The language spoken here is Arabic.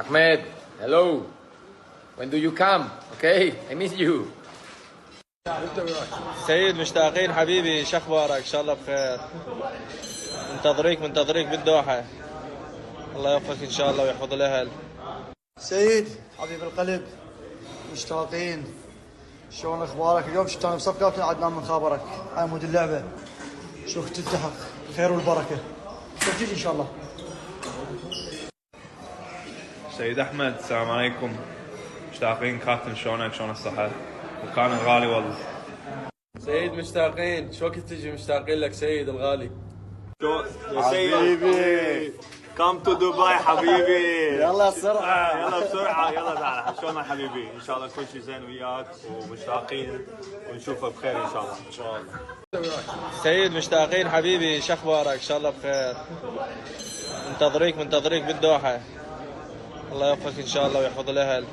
Ahmed, hello. When do you come? Okay, I miss you. سيد مشتاقين حبيبي، شو اخبارك؟ ان شاء الله بخير. منتظريك بالدوحة. الله يوفقك ان شاء الله ويحفظ الاهل. سيد حبيب القلب، مشتاقين. شلون اخبارك؟ اليوم شفت بصفقة عدنان من خابرك على مود اللعبة. شوف تلتحق الخير والبركة. شوف تجي ان شاء الله. سيد احمد، السلام عليكم. مشتاقين كابتن، شلونك؟ شلون الصحة؟ مكان غالي والله. سيد مشتاقين، شو وقت تجي؟ مشتاقين لك سيد الغالي. يا حبيبي كم تو دبي حبيبي. يلا بسرعة يلا بسرعة، يلا تعال. شلونك حبيبي؟ ان شاء الله كل شيء زين وياك، ومشتاقين ونشوفك بخير ان شاء الله. ان شاء الله. سيد مشتاقين حبيبي، شو اخبارك؟ ان شاء الله بخير. منتظريك بالدوحة. الله يوفقك ان شاء الله ويحفظ الاهل.